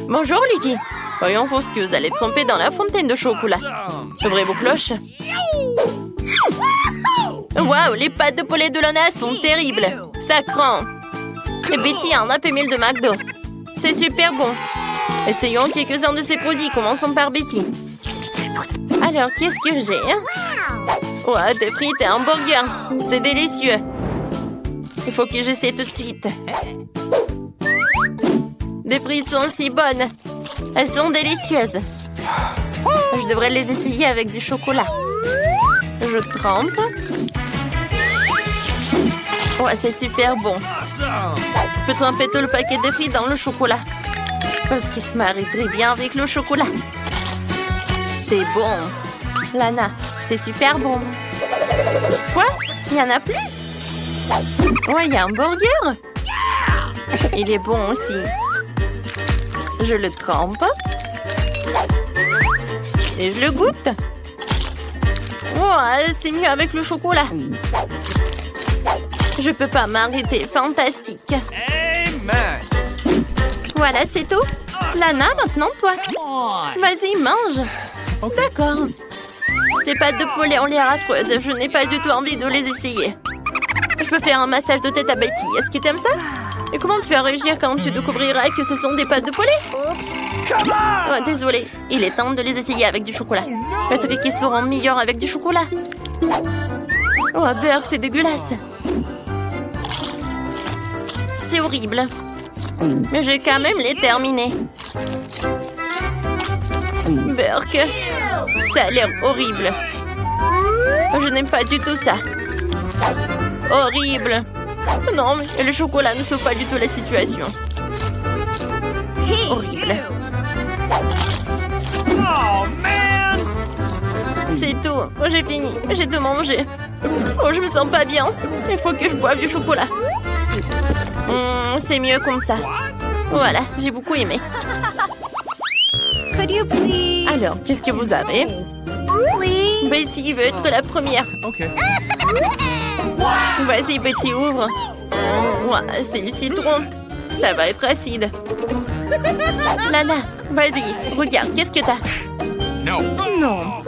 Bonjour, Licky. Voyons voir ce que vous allez tremper dans la fontaine de chocolat. Ouvrez vos cloches. Waouh, les pâtes de poulet de Lana sont terribles. Ça craint. Et Betty a un Happy Meal de McDo. C'est super bon. Essayons quelques-uns de ces produits. Commençons par Betty. Alors, qu'est-ce que j'ai? Ouah, des frites et un burger. C'est délicieux. Il faut que j'essaie tout de suite. Des frites sont si bonnes. Elles sont délicieuses. Je devrais les essayer avec du chocolat. Je trempe. Ouais, c'est super bon. Je peux tremper tout le paquet de frites dans le chocolat. Parce qu'il se marie très bien avec le chocolat. C'est bon. Lana, c'est super bon. Quoi? Il n'y en a plus? Ouais, il y a un burger. Il est bon aussi. Je le trempe. Et je le goûte. Ouais, c'est mieux avec le chocolat. Je peux pas m'arrêter. Fantastique. Amen. Voilà, c'est tout. Lana, maintenant toi. Vas-y, mange. D'accord. Tes pâtes de poulet ont l'air affreuses. Je n'ai pas du tout envie de les essayer. Je peux faire un massage de tête à Betty. Est-ce que tu aimes ça? Et comment tu vas réagir quand tu découvriras que ce sont des pâtes de poulet? Oh, désolé. Il est temps de les essayer avec du chocolat. Peut-être qu'ils seront meilleurs avec du chocolat. Oh, beurre, c'est dégueulasse. C'est horrible. Mais je vais quand même les terminer. Burk. Ça a l'air horrible. Je n'aime pas du tout ça. Horrible. Non, mais le chocolat ne sauve pas du tout la situation. Horrible. Oh, man. C'est tout. Oh, j'ai fini. J'ai tout mangé. Oh, je me sens pas bien. Il faut que je boive du chocolat. C'est mieux comme ça. Voilà, j'ai beaucoup aimé. Could you please? Alors, qu'est-ce que vous avez? Please. Betty veut être la première. OK. Vas-y, Betty, ouvre. Ouais, c'est du citron. Ça va être acide. Lana, vas-y, regarde, qu'est-ce que t'as? No. Non.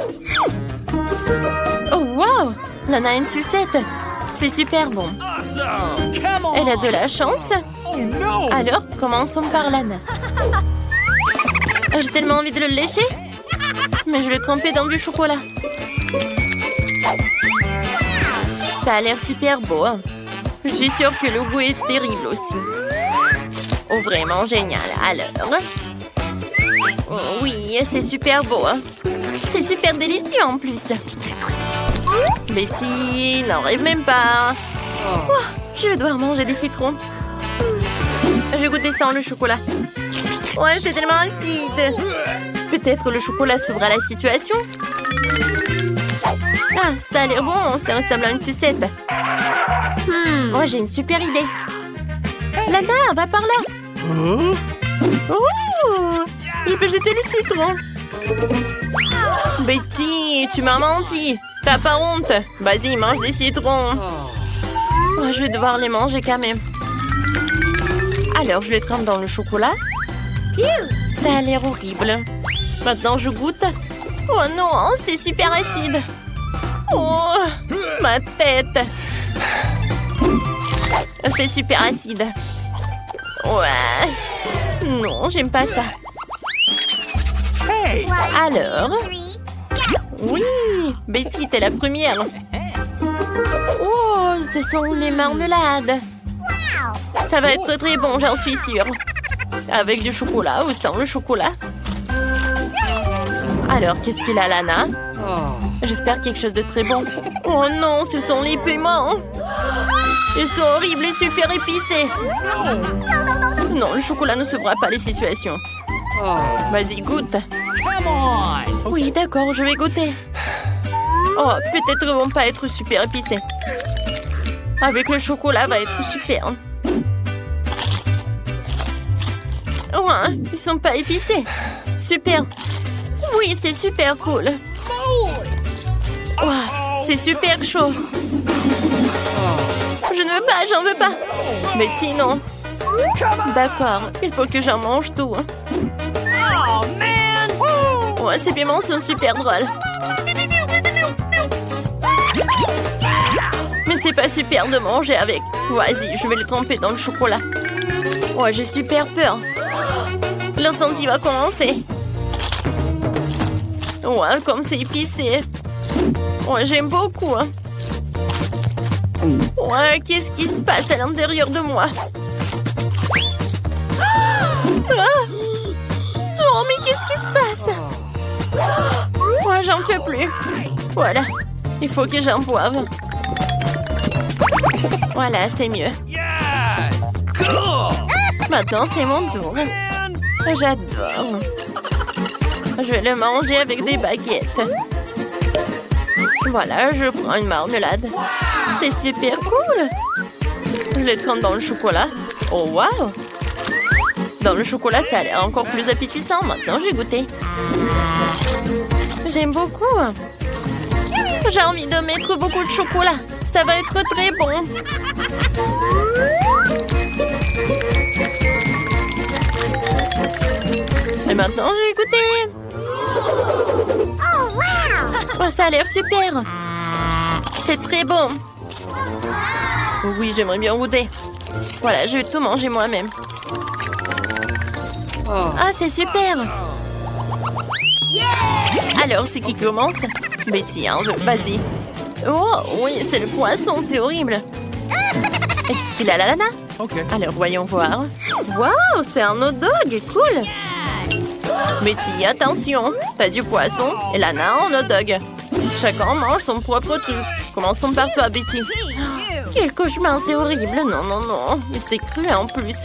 Oh, wow! Lana a une sucette. C'est super bon. Awesome. Come on. Elle a de la chance. Oh, no. Alors, commençons par Lana. J'ai tellement envie de le lécher. Mais je vais le tremper dans du chocolat. Ça a l'air super beau. Je suis sûre que le goût est terrible aussi. Oh, vraiment génial. Alors... Oh, oui, c'est super beau. C'est super délicieux en plus. Betty, n'en rêve même pas. Oh, je vais devoir manger des citrons. Je vais goûter sans le chocolat. Ouais, c'est tellement acide. Peut-être que le chocolat sauvera la situation. Ah, ça a l'air bon, ça ressemble à une sucette. Oh, j'ai une super idée. Lana, va par là. Oh, je peux jeter le citron. Betty, tu m'as menti. T'as pas honte? Vas-y, mange des citrons. Oh, je vais devoir les manger quand même. Alors, je les trempe dans le chocolat. Ça a l'air horrible. Maintenant, je goûte. Oh non, c'est super acide. Oh, ma tête. C'est super acide. Ouais. Non, j'aime pas ça. Hey. Alors? Oui, Betty, t'es la première. Oh, ce sont les marmelades. Ça va être très bon, j'en suis sûre. Avec du chocolat ou sans le chocolat. Alors, qu'est-ce qu'il a, Lana? J'espère quelque chose de très bon. Oh non, ce sont les piments. Ils sont horribles et super épicés. Non, le chocolat ne sauvera pas les situations. Vas-y, goûte. Come on. Oui, d'accord, je vais goûter. Oh, peut-être ils vont pas être super épicés. Avec le chocolat, va être super. Ouais, ils sont pas épicés. Super. Oui, c'est super cool. Ouais, c'est super chaud. Je ne veux pas, j'en veux pas. Betty, non. D'accord, il faut que j'en mange tout. Oh, man! Ouais, ces piments sont super drôles. Mais c'est pas super de manger avec. Vas-y, je vais les tremper dans le chocolat. Ouais, j'ai super peur. L'incendie va commencer. Ouais, comme c'est épicé. Ouais, j'aime beaucoup. Ouais, qu'est-ce qui se passe à l'intérieur de moi? Ah! Non, mais qu'est-ce qui se passe? Ouais, j'en peux plus. Voilà, il faut que j'en boive. Voilà, c'est mieux. Yes! Cool! Maintenant, c'est mon tour. Man! J'adore. Je vais le manger avec des baguettes. Voilà, je prends une marmelade. C'est super cool. Je les trempe dans le chocolat. Oh, waouh! Dans le chocolat, ça a l'air encore plus appétissant. Maintenant, j'ai goûté. J'aime beaucoup. J'ai envie de mettre beaucoup de chocolat. Ça va être très bon. Et maintenant, j'ai goûté. Oh, ça a l'air super. C'est très bon. Oui, j'aimerais bien goûter. Voilà, je vais tout manger moi-même. Ah, c'est super. Alors, c'est qui commence? Betty, hein, vas-y. Oh, oui, c'est le poisson, c'est horrible. Est-ce qu'il a la lana? OK. Alors, voyons voir. Waouh, c'est un hot dog, cool. Betty, attention, t'as du poisson et Lana en hot dog. Chacun mange son propre truc. Commençons par toi, Betty. Quel cauchemar, c'est horrible. Non, non, non. Et c'est cru en plus.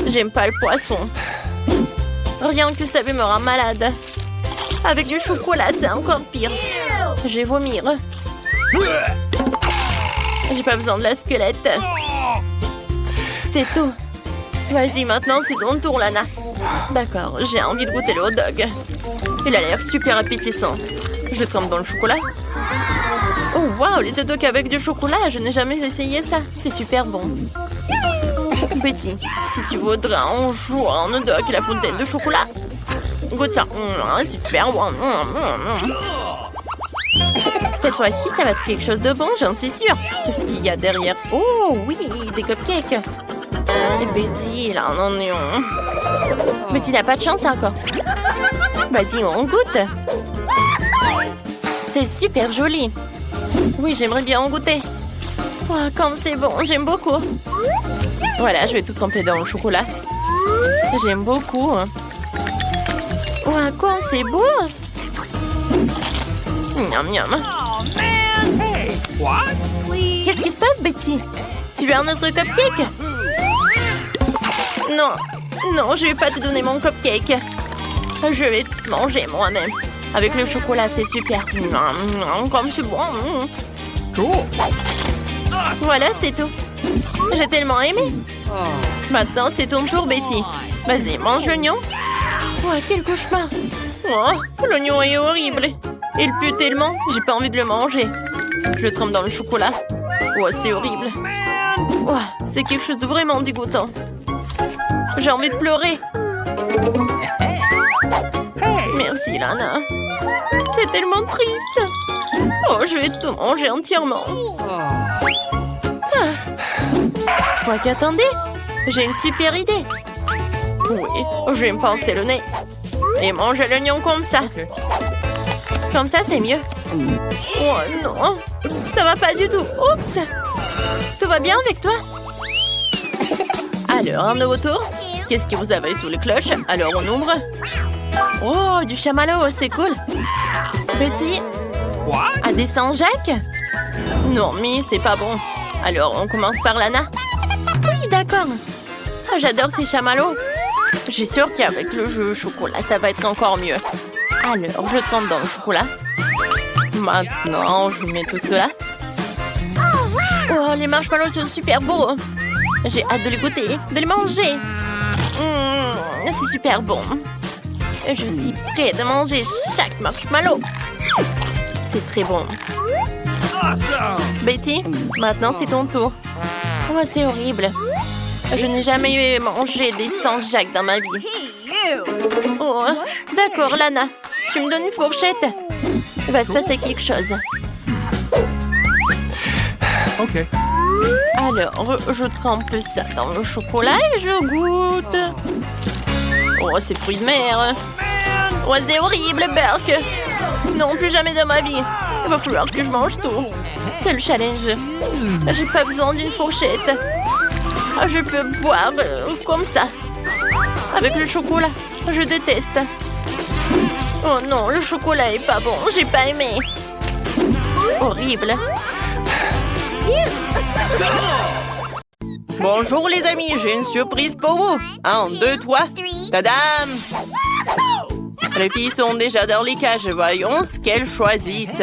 J'aime pas le poisson. Rien que ça me rend malade. Avec du chocolat, c'est encore pire. Je vais vomir. J'ai pas besoin de la squelette. C'est tout. Vas-y, maintenant, c'est ton tour, Lana. D'accord, j'ai envie de goûter le hot dog. Il a l'air super appétissant. Je le trempe dans le chocolat. Oh, waouh, les hot dogs avec du chocolat, je n'ai jamais essayé ça. C'est super bon. Betty, si tu voudrais un jour un hot dog et la fontaine de chocolat, goûte ça. Super bon. Cette fois-ci, ça va être quelque chose de bon, j'en suis sûre. Qu'est-ce qu'il y a derrière? Oh, oui, des cupcakes. Et Betty, là, non. Betty n'a pas de chance encore. Vas-y, on goûte. C'est super joli. Oui, j'aimerais bien en goûter. Oh, comme c'est bon, j'aime beaucoup. Voilà, je vais tout tremper dans le chocolat. J'aime beaucoup. Oh, comme c'est beau. Miam, miam. Oh, man! Hey! What? Please? Qu'est-ce qui se passe, Betty? Tu veux un autre cupcake? Non, non, je vais pas te donner mon cupcake. Je vais te manger moi-même. Avec le chocolat, c'est super. Comme c'est bon. Cool! Voilà, c'est tout. J'ai tellement aimé. Maintenant, c'est ton tour, Betty. Vas-y, mange l'oignon. Oh, quel cauchemar. Oh, l'oignon est horrible. Il pue tellement, j'ai pas envie de le manger. Je le trempe dans le chocolat. Oh, c'est horrible. Oh, c'est quelque chose de vraiment dégoûtant. J'ai envie de pleurer. Merci, Lana. C'est tellement triste. Oh, je vais tout manger entièrement. Quoi qu'attendez, j'ai une super idée. Oui, je vais me pincer le nez. Et manger l'oignon comme ça. Comme ça, c'est mieux. Oh non, ça va pas du tout. Oups. Tout va bien avec toi? Alors, un nouveau tour. Qu'est-ce que vous avez sous les cloches? Alors, on ouvre. Oh, du chamallow, c'est cool. Petit, What? à des Saint-Jacques? Non, mais c'est pas bon. Alors, on commence par Lana. Oui, d'accord. Oh, j'adore ces chamallows. Je suis sûre qu'avec le jeu au chocolat, ça va être encore mieux. Alors, je trempe dans le chocolat. Maintenant, je mets tout cela. Oh, les marshmallows sont super beaux. J'ai hâte de les goûter, de les manger. C'est super bon. Je suis prête de manger chaque marshmallow. C'est très bon. Awesome! Betty, maintenant c'est ton tour. Oh, c'est horrible. Je n'ai jamais mangé des Saint-Jacques dans ma vie. Oh, d'accord, Lana. Tu me donnes une fourchette? Il va se passer quelque chose. Okay. Alors, je trempe ça dans le chocolat et je goûte. Oh, c'est fruits de mer. Oh, c'est horrible, Burke. Non, plus jamais dans ma vie. Il va falloir que je mange tout. C'est le challenge. J'ai pas besoin d'une fourchette. Je peux boire comme ça. Avec le chocolat. Je déteste. Oh non, le chocolat est pas bon. J'ai pas aimé. Horrible. Bonjour les amis, j'ai une surprise pour vous. 1, 2, 3. Tadam! Les filles sont déjà dans les cages. Voyons ce qu'elles choisissent.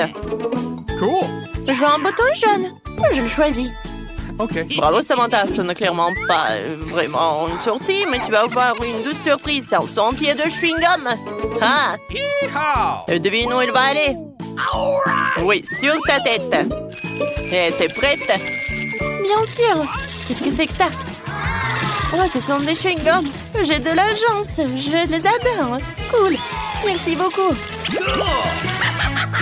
Cool. Je veux un bouton jaune. Je le choisis. Okay. Bravo Samantha, ce n'est clairement pas vraiment une sortie, mais tu vas avoir une douce surprise. C'est un sentier de chewing-gum. Ah! Yeehaw! Devine où il va aller. Oui, sur ta tête. Et t'es prête? Bien sûr. Qu'est-ce que c'est que ça? Oh, ce sont des chewing-gums. J'ai de l'agence. Je les adore. Cool. Merci beaucoup.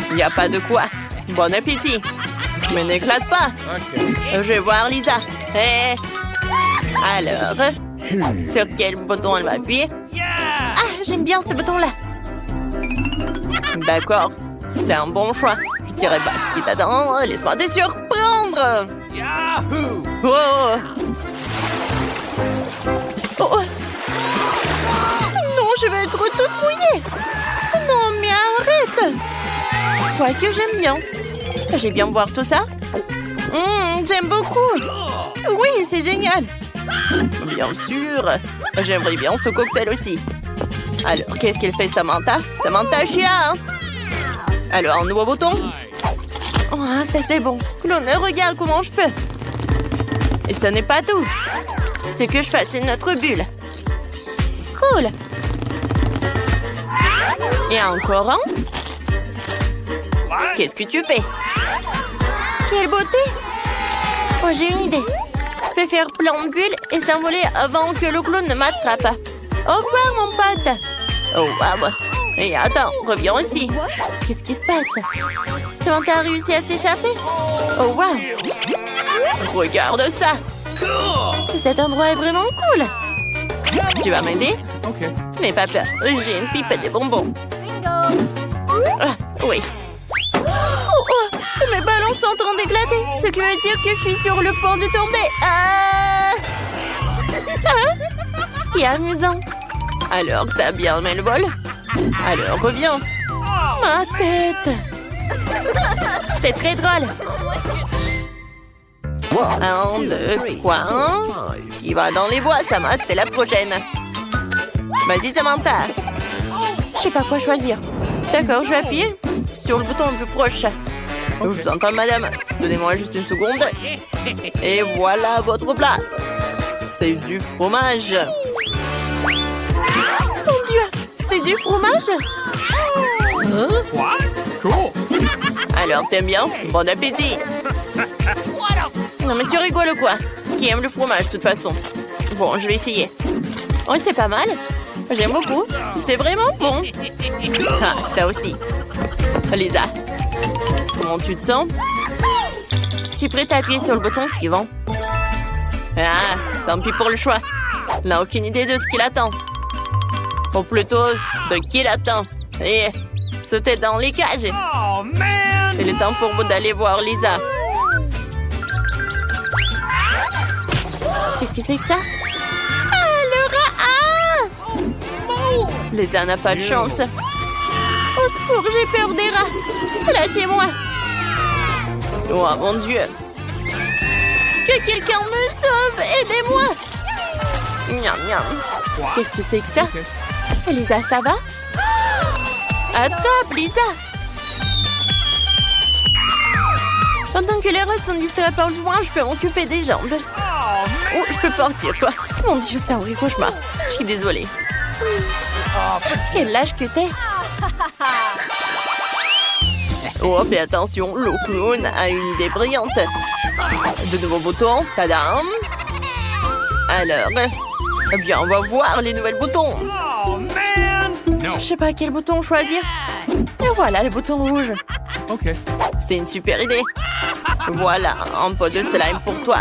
Il n'y a pas de quoi. Bon appétit. Mais n'éclate pas. Okay. Je vais voir Lisa. Et... alors, sur quel bouton elle va appuyer? Yeah! Ah, j'aime bien ce bouton-là. D'accord. C'est un bon choix. Je dirais pas ce qui t'attend. Laisse-moi te surprendre. Yahoo! Oh. Oh. Non, je vais être toute mouillée. Non, mais arrête. Quoique j'aime bien. J'ai bien boire tout ça. J'aime beaucoup. Oui, c'est génial. Bien sûr. J'aimerais bien ce cocktail aussi. Alors, qu'est-ce qu'elle fait, Samantha? Samantha, je suis là, hein? Alors, un nouveau bouton. Oh, ça c'est bon. Clown, regarde comment je peux. Et ce n'est pas tout. Ce que je fasse, c'est notre bulle. Cool. Et encore un. Qu'est-ce que tu fais? Quelle beauté! Oh, j'ai une idée. Je peux faire plein de bulles et s'envoler avant que le clown ne m'attrape. Au revoir, mon pote. Oh, wow. Et attends, reviens ici. Qu'est-ce qui se passe? Samantha a réussi à s'échapper? Oh, wow. Regarde ça. Cet endroit est vraiment cool. Tu vas m'aider? Okay. N'aie pas peur, j'ai une pipette de bonbons. Ah, oui. Oh, mes ballons sont en train d'éclater. Ce qui veut dire que je suis sur le point de tomber. Ah! Ce qui est amusant. Alors, t'as bien aimé le vol? Alors, reviens. Ma tête. C'est très drôle. 1, 2, 3. Qui va dans les bois, Samantha, t'es la prochaine. Vas-y, Samantha. Je sais pas quoi choisir. D'accord, je vais appuyer sur le bouton le plus proche. Je vous entends, madame. Donnez-moi juste une seconde. Et voilà votre plat. C'est du fromage. Mon Dieu, c'est du fromage? What? Cool. Alors, t'aimes bien? Bon appétit. Non, mais tu rigoles quoi? Qui aime le fromage, de toute façon? Bon, je vais essayer. Oh, c'est pas mal. J'aime beaucoup. C'est vraiment bon. Ah, ça aussi. Lisa, comment tu te sens? Je suis prête à appuyer sur le bouton suivant. Ah, tant pis pour le choix. Elle n'a aucune idée de ce qui l'attend. Ou plutôt, de qui l'attend. Et sauter dans les cages. Oh, man! C'est le temps pour vous d'aller voir Lisa. Qu'est-ce que c'est que ça? Ah, le rat! Ah! Lisa n'a pas de chance. Au secours, j'ai peur des rats. Lâchez-moi. Oh, mon Dieu. Que quelqu'un me sauve. Aidez-moi. Miam, miam. Qu'est-ce que c'est que ça? Lisa, ça va? Attrape, Lisa. Pendant que les rats sont distraits par le joint, je peux m'occuper des jambes. Oh, je peux partir, quoi. Mon Dieu, c'est un vrai cauchemar. Je suis désolée. Quel lâche que t'es. Oh, fais attention, le clown a une idée brillante. De nouveaux boutons, tadam. Alors, eh bien, on va voir les nouvelles boutons. Oh, man! No. Je sais pas quel bouton choisir. Et voilà le bouton rouge. Okay. C'est une super idée. Voilà, un pot de slime pour toi.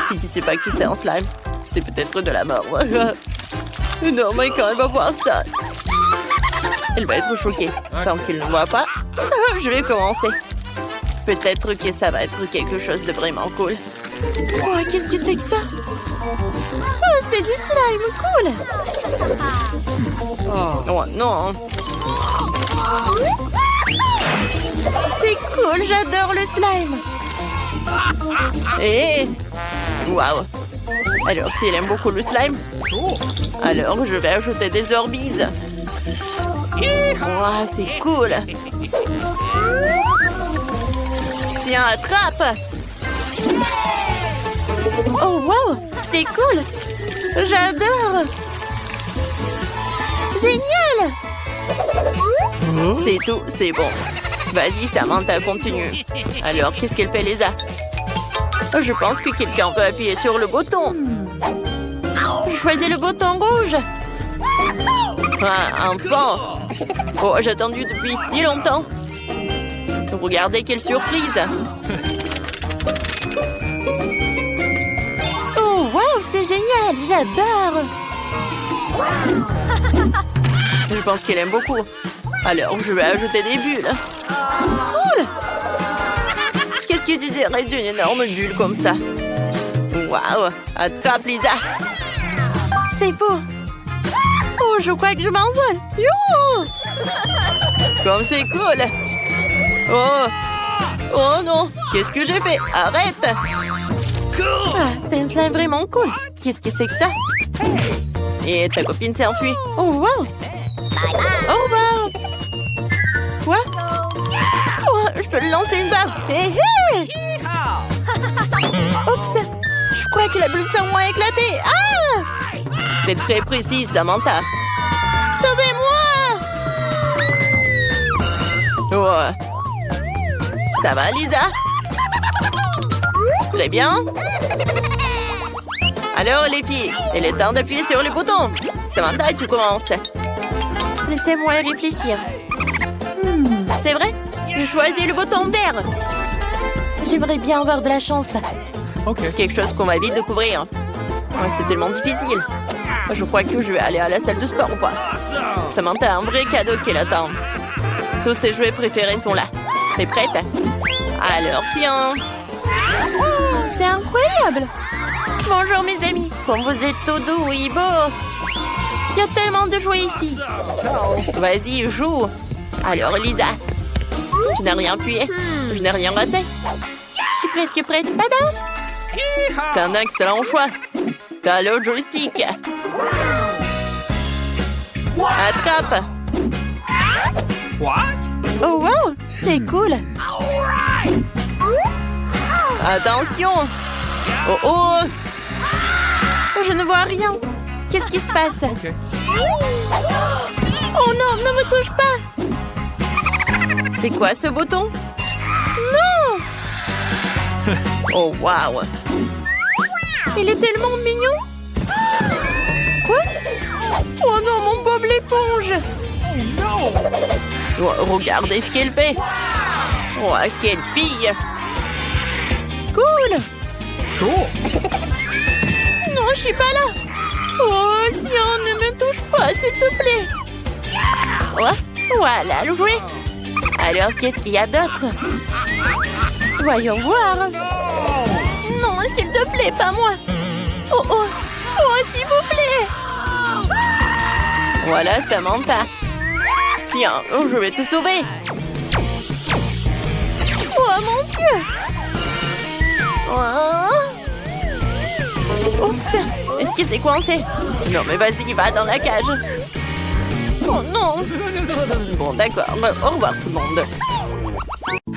Si tu sais pas qui c'est un slime, c'est peut-être de la mort. Non, mais quand elle va voir ça, elle va être choquée. Tant qu'elle ne voit pas, je vais commencer. Peut-être que ça va être quelque chose de vraiment cool. Oh, qu'est-ce que c'est que ça? Oh, c'est du slime, cool! Oh non! C'est cool, j'adore le slime! Et... Waouh! Alors, si elle aime beaucoup le slime, alors je vais ajouter des Orbeez. Wow, c'est cool! Tiens, attrape! Oh, wow! C'est cool! J'adore! Génial! C'est tout, c'est bon. Vas-y, Samantha, continue. Alors, qu'est-ce qu'elle fait, Lisa? Je pense que quelqu'un peut appuyer sur le bouton. Je choisis le bouton rouge. Ah, enfant! Oh, j'ai attendu depuis si longtemps. Regardez quelle surprise! Oh, wow, c'est génial! J'adore! Je pense qu'elle aime beaucoup. Alors, je vais ajouter des bulles. Cool! Qu'est-ce que tu dirais d'une énorme bulle comme ça? Waouh! Attrape, Lisa! C'est beau! Oh, je crois que je m'envole! Youhou! Comme c'est cool! Oh! Oh non! Qu'est-ce que j'ai fait? Arrête! Ah, c'est un slime vraiment cool! Qu'est-ce que c'est que ça? Et ta copine s'est enfuie. Oh, wow! Oh, wow! Quoi? Oh, je peux lui lancer une barre! Hé, hé! Oups! Je crois que la bulle sang a éclaté! Ah! T'es très précise, Samantha! Sauvez-moi! Oh! Ça va, Lisa? Très bien. Alors, les filles, il est temps d'appuyer sur le bouton. Samantha, tu commences. Laissez-moi réfléchir. C'est vrai? Je choisis le bouton vert. J'aimerais bien avoir de la chance. Okay. Quelque chose qu'on va vite découvrir. Oh, c'est tellement difficile. Je crois que je vais aller à la salle de sport ou pas. Samantha a un vrai cadeau qui l'attend. Tous ses jouets préférés sont là. T'es prête? Alors, tiens. Oh, c'est incroyable. Bonjour, mes amis. Comme vous êtes tout doux et beaux. Il y a tellement de jouets ici. Vas-y, joue. Alors, Lisa. Tu n'as rien appuyé. Je n'ai rien raté. Je suis presque prête. Tada! C'est un excellent choix. T'as le joystick. Attrape. What? Oh, wow! C'est cool! Attention! Oh, oh! Je ne vois rien! Qu'est-ce qui se passe? Okay. Oh non, ne me touche pas! C'est quoi ce bouton? Non! Oh, wow! Il est tellement mignon! Quoi? Oh non, mon Bob l'éponge! Oh, regardez ce qu'elle fait! Oh, quelle fille! Cool! Cool. Non, je suis pas là! Oh, tiens, ne me touche pas, s'il te plaît! Oh, voilà le jouet! Alors, qu'est-ce qu'il y a d'autre? Voyons voir! Non, s'il te plaît, pas moi! Oh, oh! Oh, s'il vous plaît! Voilà, Samantha! Tiens, je vais te sauver! Oh, mon Dieu! Oh. Oups! Est-ce que c'est coincé? Non, mais vas-y, va dans la cage! Oh non! Bon, d'accord. Au revoir, tout le monde!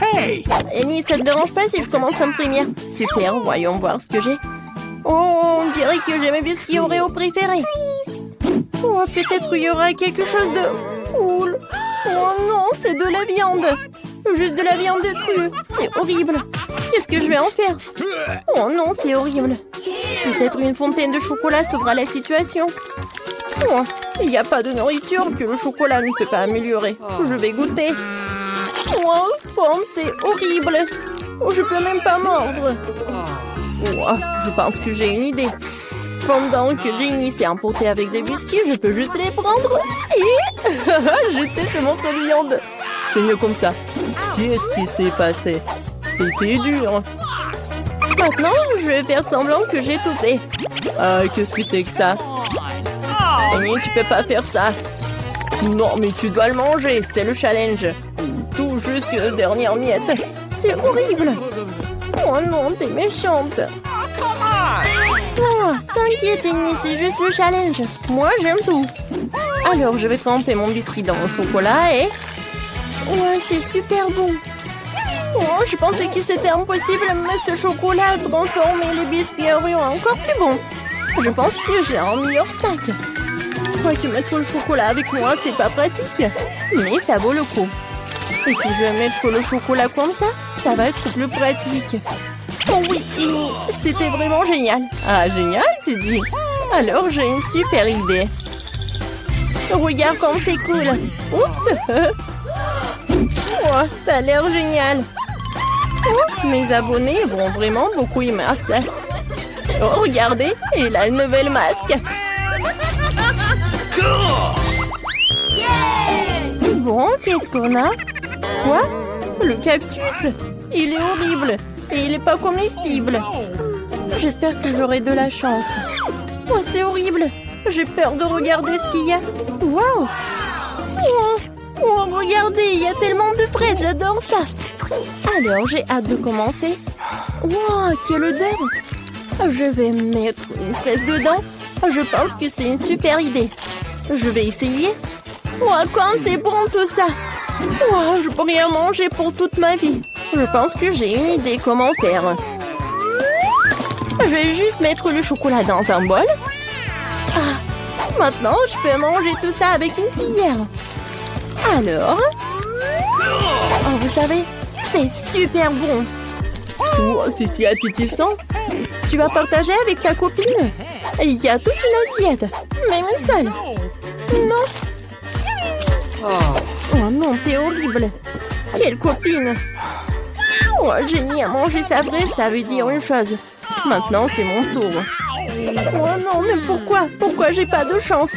Hey! Annie, ça te dérange pas si je commence à me prévenir? Super, voyons voir ce que j'ai. Oh, on dirait que j'ai mes biscuits Oreo préférés. Oh, peut-être il y aura quelque chose de cool. Oh non, c'est de la viande. Juste de la viande de crue. C'est horrible. Qu'est-ce que je vais en faire? Oh non, c'est horrible. Peut-être une fontaine de chocolat sauvera la situation. Oh, il n'y a pas de nourriture que le chocolat ne peut pas améliorer. Je vais goûter. Oh, pomme, c'est horrible. Oh, je peux même pas mordre. Oh, je pense que j'ai une idée. Pendant que Jenny s'est emportée avec des biscuits, je peux juste les prendre et jeter ce morceau de viande. C'est mieux comme ça. Qu'est-ce qui s'est passé? C'était dur. Maintenant, je vais faire semblant que j'ai tout fait. Qu'est-ce que c'est que ça? Mais tu peux pas faire ça. Non, mais tu dois le manger, c'est le challenge. Tout jusqu'à la dernière miette. C'est horrible. Oh non, t'es méchante. Oh, t'inquiète, Jenny, c'est juste le challenge. Moi, j'aime tout. Alors, je vais tremper mon biscuit dans le chocolat et... Ouais, c'est super bon. Oh, je pensais que c'était impossible, mais ce chocolat a transformé les biscuits Oreo encore plus bons. Je pense que j'ai un meilleur snack. Quoique mettre le chocolat avec moi, c'est pas pratique. Mais ça vaut le coup. Et si je vais mettre le chocolat comme ça va être plus pratique. Oh oui, c'était vraiment génial. Ah, génial, tu dis? Alors, j'ai une super idée. Regarde comme c'est cool. Oups. Oh, ça a l'air génial. Oh, mes abonnés vont vraiment beaucoup aimer ça. Oh, regardez, il a une nouvelle masque. Bon, qu'est-ce qu'on a? Quoi? Le cactus. Il est horrible. Et il n'est pas comestible. J'espère que j'aurai de la chance. Oh, c'est horrible. J'ai peur de regarder ce qu'il y a. Waouh! Oh, regardez, il y a tellement de fraises. J'adore ça. Alors, j'ai hâte de commencer. Wow, quelle odeur! Je vais mettre une fraise dedans. Je pense que c'est une super idée. Je vais essayer. Wow, comme c'est bon tout ça! Wow, je pourrais en manger pour toute ma vie. Je pense que j'ai une idée comment faire. Je vais juste mettre le chocolat dans un bol. Maintenant, je peux manger tout ça avec une cuillère. Alors... Oh, vous savez, c'est super bon. Oh, c'est si appétissant. Tu vas partager avec ta copine? Il y a toute une assiette. Même une seule. Non. Oh non, t'es horrible. Quelle copine. Oh, Jenny a mangé sa vraie, ça veut dire une chose. Maintenant, c'est mon tour. Oh non, mais pourquoi? Pourquoi j'ai pas de chance?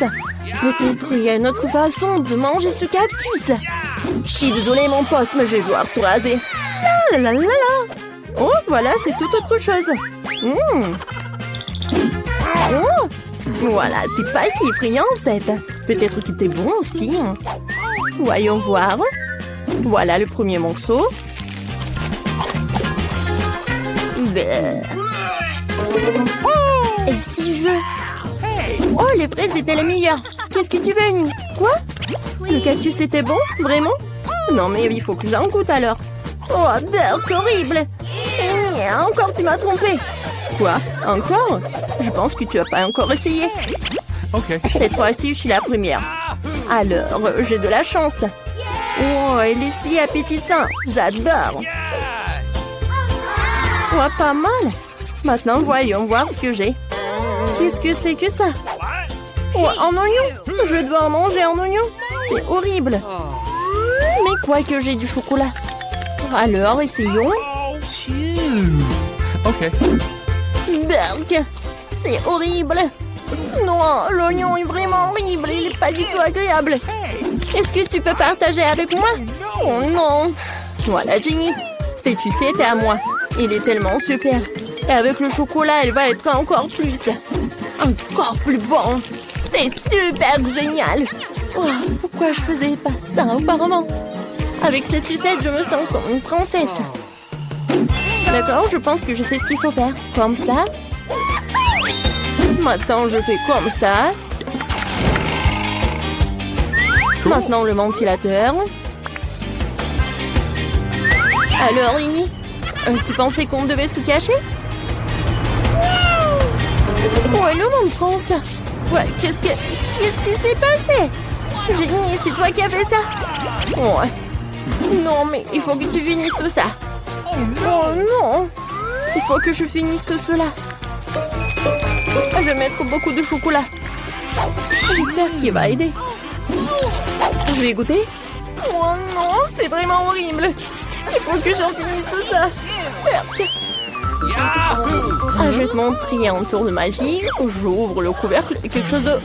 Peut-être il y a une autre façon de manger ce cactus. Je suis désolée, mon pote, mais je vais devoir tout raser. La la la la. Oh, voilà, c'est toute autre chose. Oh, voilà, t'es pas si effrayant, en fait. Peut-être que t'es bon aussi. Voyons voir. Voilà le premier morceau. Et si je... Oh, les fraises étaient les meilleures. Qu'est-ce que tu veux, Annie? Quoi? Le cactus était bon? Vraiment? Non, mais il faut que j'en goûte alors. Oh, c'est horrible. Annie, encore tu m'as trompé. Quoi? Encore? Je pense que tu n'as pas encore essayé. Ok. Cette fois-ci, je suis la première. Alors, j'ai de la chance. Oh, elle est si appétissante. J'adore. Oh, pas mal. Maintenant, voyons voir ce que j'ai. Qu'est-ce que c'est que ça? Oh, en oignon. Je dois en manger en oignon. C'est horrible. Mais quoi que j'ai du chocolat. Alors, essayons. Ok. Berk, c'est horrible. Non, l'oignon est vraiment horrible. Il n'est pas du tout agréable. Est-ce que tu peux partager avec moi? Oh non. Voilà, Jenny. Tu sais, t'es à moi. Il est tellement super. Et avec le chocolat, elle va être encore plus. Encore plus bon. C'est super génial. Oh, pourquoi je faisais pas ça auparavant? Avec cette sucette, je me sens comme une princesse. D'accord, je pense que je sais ce qu'il faut faire. Comme ça. Maintenant, je fais comme ça. Maintenant, le ventilateur. Alors, Rini, tu pensais qu'on devait se cacher? Oh, hello, mon prince. Ouais, qu'est-ce qui s'est passé? Jenny, c'est toi qui as fait ça? Ouais. Non, mais il faut que tu finisses tout ça. Oh non. Il faut que je finisse tout cela. Je vais mettre beaucoup de chocolat. J'espère qu'il va aider. Je vais goûter. Oh non, c'est vraiment horrible. Il faut que j'en finisse tout ça. Ah, je vais te montrer un tour de magie. J'ouvre le couvercle et quelque chose de...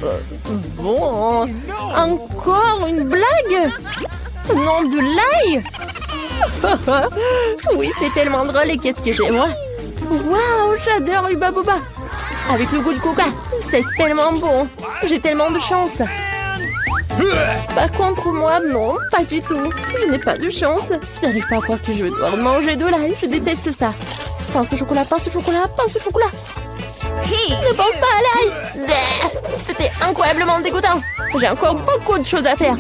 bon. Encore une blague? Non, de l'ail. Oui, c'est tellement drôle et qu'est-ce que j'ai, moi? Waouh, j'adore Hubba Bubba. Avec le goût de coca, c'est tellement bon. J'ai tellement de chance. Par contre, moi, non, pas du tout. Je n'ai pas de chance. Je n'arrive pas à croire que je vais devoir manger de l'ail. Je déteste ça. Pince au chocolat, pince au chocolat, pince au chocolat. Ne pense pas à l'ail. C'était incroyablement dégoûtant. J'ai encore beaucoup de choses à faire.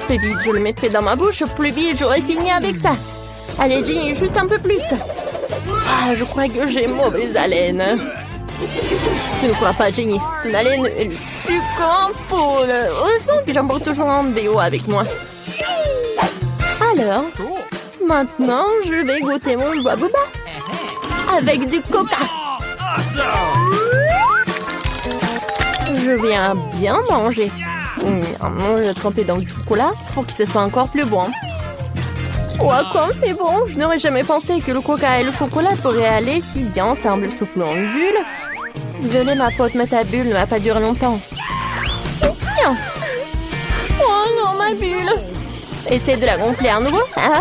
Plus vite je le mettrai dans ma bouche, plus vite j'aurai fini avec ça. Allez, Ginny, juste un peu plus. Ah, je crois que j'ai mauvaise haleine. Tu ne crois pas, Ginny? Ton haleine est le plus grand poule. Heureusement que j'emporte toujours un déo avec moi. Alors, maintenant, je vais goûter mon Hubba Bubba avec du coca. Je viens bien manger. Je vais tremper dans du chocolat pour que ce soit encore plus bon. Oh, comme c'est bon! Je n'aurais jamais pensé que le coca et le chocolat pourraient aller si bien ensemble. Soufflons une bulle. Désolée, ma pote, mais ta bulle ne va pas durer longtemps. Tiens! Oh non, ma bulle! Essaie de la gonfler à nouveau. Ah,